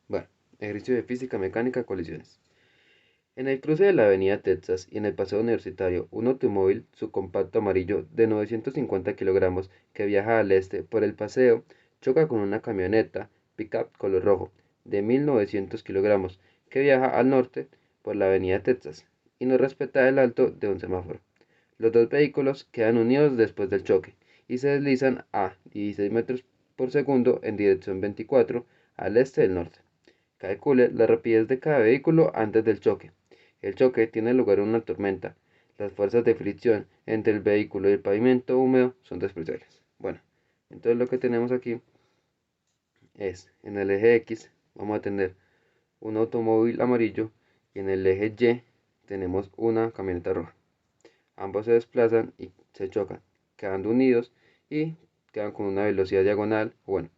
Bueno, ejercicio de física mecánica, colisiones. En el cruce de la avenida Texas y en el paseo universitario, un automóvil subcompacto amarillo de 950 kilogramos que viaja al este por el paseo choca con una camioneta pickup color rojo de 1900 kilogramos que viaja al norte por la avenida Texas y no respeta el alto de un semáforo. Los dos vehículos quedan unidos después del choque y se deslizan a 16 metros por segundo en dirección 24 al este del norte. Calcule la rapidez de cada vehículo antes del choque. El choque tiene lugar en una tormenta. Las fuerzas de fricción entre el vehículo y el pavimento húmedo son despreciables. Bueno, entonces lo que tenemos aquí es en el eje X vamos a tener un automóvil amarillo y en el eje Y tenemos una camioneta roja. Ambos se desplazan y se chocan, quedando unidos y quedan con una velocidad diagonal, bueno,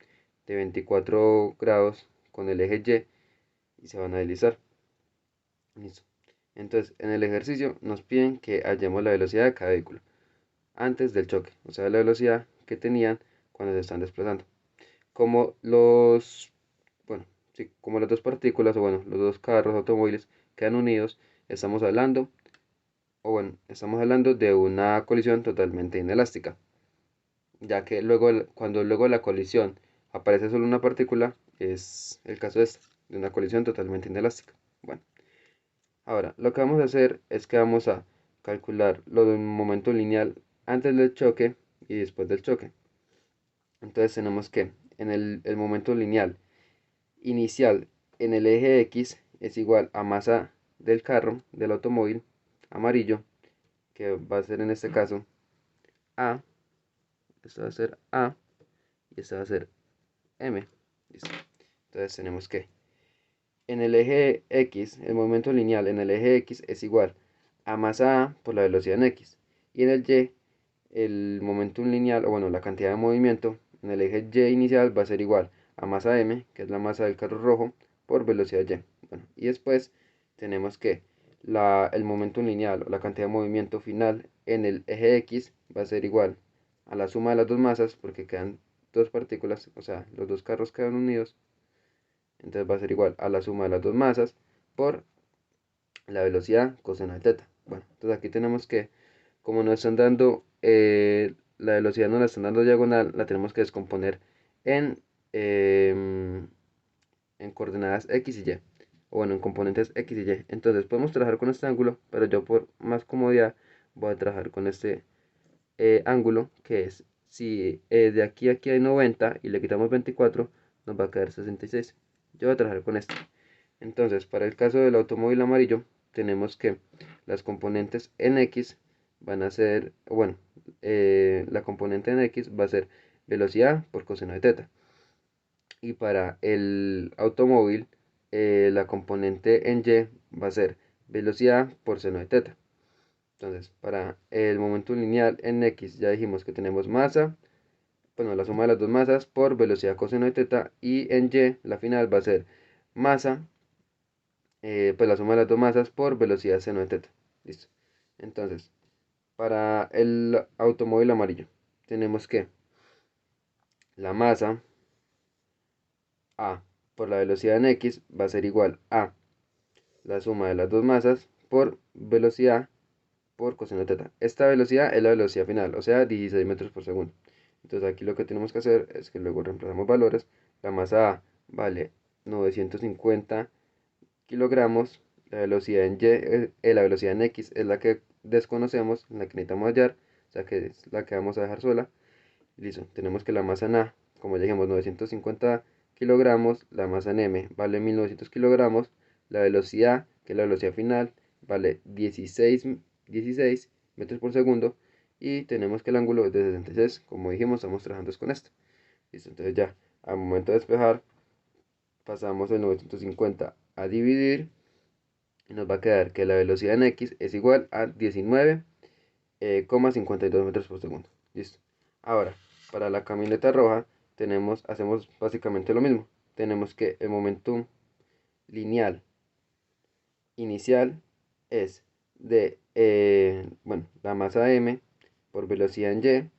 de 24 grados con el eje Y se van a deslizar. Listo. Entonces, en el ejercicio nos piden que hallemos la velocidad de cada vehículo antes del choque, o sea, la velocidad que tenían cuando se están desplazando. Como los, bueno, sí, como las dos partículas, o bueno, los dos carros, automóviles quedan unidos, estamos hablando, o bueno, estamos hablando de una colisión totalmente inelástica, ya que luego, cuando luego de la colisión aparece solo una partícula, es el caso de una colisión totalmente inelástica. Bueno. Ahora, lo que vamos a hacer es que vamos a calcular lo de un momento lineal antes del choque y después del choque. Entonces tenemos que en el momento lineal inicial en el eje X es igual a masa del carro, del automóvil amarillo, que va a ser en este caso A, esto va a ser A y esto va a ser M. ¿Listo? Entonces tenemos que en el eje X, el momento lineal en el eje X es igual a masa A por la velocidad en X. Y en el Y, el momentum lineal, o bueno, la cantidad de movimiento en el eje Y inicial va a ser igual a masa M, que es la masa del carro rojo, por velocidad Y. Bueno, y después tenemos que el momentum lineal o la cantidad de movimiento final en el eje X va a ser igual a la suma de las dos masas, porque quedan dos partículas, o sea, los dos carros quedan unidos, entonces va a ser igual a la suma de las dos masas por la velocidad coseno de teta. Bueno, entonces aquí tenemos que, como nos están dando, la velocidad nos la están dando diagonal, la tenemos que descomponer en, em, en coordenadas X y Y. O bueno, en componentes X y Y. Entonces podemos trabajar con este ángulo, pero yo por más comodidad voy a trabajar con este ángulo, que es, si de aquí a aquí hay 90 y le quitamos 24, nos va a quedar 66. Yo voy a trabajar con este. Entonces, para el caso del automóvil amarillo, tenemos que las componentes en X van a ser, bueno, la componente en X va a ser velocidad por coseno de teta. Y para el automóvil, la componente en Y va a ser velocidad por seno de teta. Entonces, para el momento lineal en X ya dijimos que tenemos masa, bueno, la suma de las dos masas por velocidad coseno de teta, y en Y la final va a ser masa, pues la suma de las dos masas por velocidad seno de teta. Listo. Entonces, para el automóvil amarillo, tenemos que la masa A por la velocidad en X va a ser igual a la suma de las dos masas por velocidad por coseno de teta. Esta velocidad es la velocidad final, o sea, 16 metros por segundo. Entonces aquí lo que tenemos que hacer es que luego reemplazamos valores. La masa A vale 950 kilogramos. La velocidad en Y, la velocidad en X es la que desconocemos, la que necesitamos hallar, o sea que es la que vamos a dejar sola. Listo, tenemos que la masa en A, como ya dijimos, 950 kilogramos, la masa en M vale 1900 kilogramos, la velocidad, que es la velocidad final, vale 16 metros por segundo, y tenemos que el ángulo es de 66, como dijimos, estamos trabajando con esto. Listo, entonces ya, al momento de despejar, pasamos el 950 a dividir, y nos va a quedar que la velocidad en X es igual a 19,52 metros por segundo. Listo. Ahora, para la camioneta roja, hacemos básicamente lo mismo. Tenemos que el momentum lineal inicial es de, bueno, la masa m por velocidad en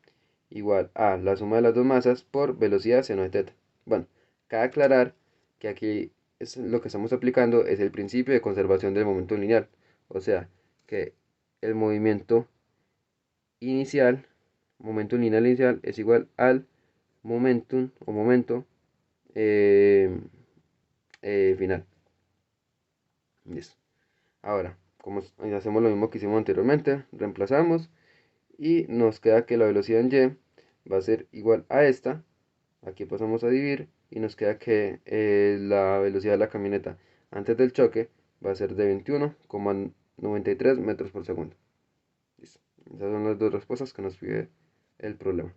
y igual a la suma de las dos masas por velocidad seno de teta. Bueno, cabe aclarar que aquí lo que estamos aplicando es el principio de conservación del momento lineal. O sea, que el movimiento inicial, momento lineal inicial, es igual al momentum o momento eh, final. Listo. Ahora, como hacemos lo mismo que hicimos anteriormente, reemplazamos y nos queda que la velocidad en y va a ser igual a esta. Aquí pasamos a dividir y nos queda que la velocidad de la camioneta antes del choque va a ser de 21,93 metros por segundo. Listo. Esas son las dos respuestas que nos pide el problema.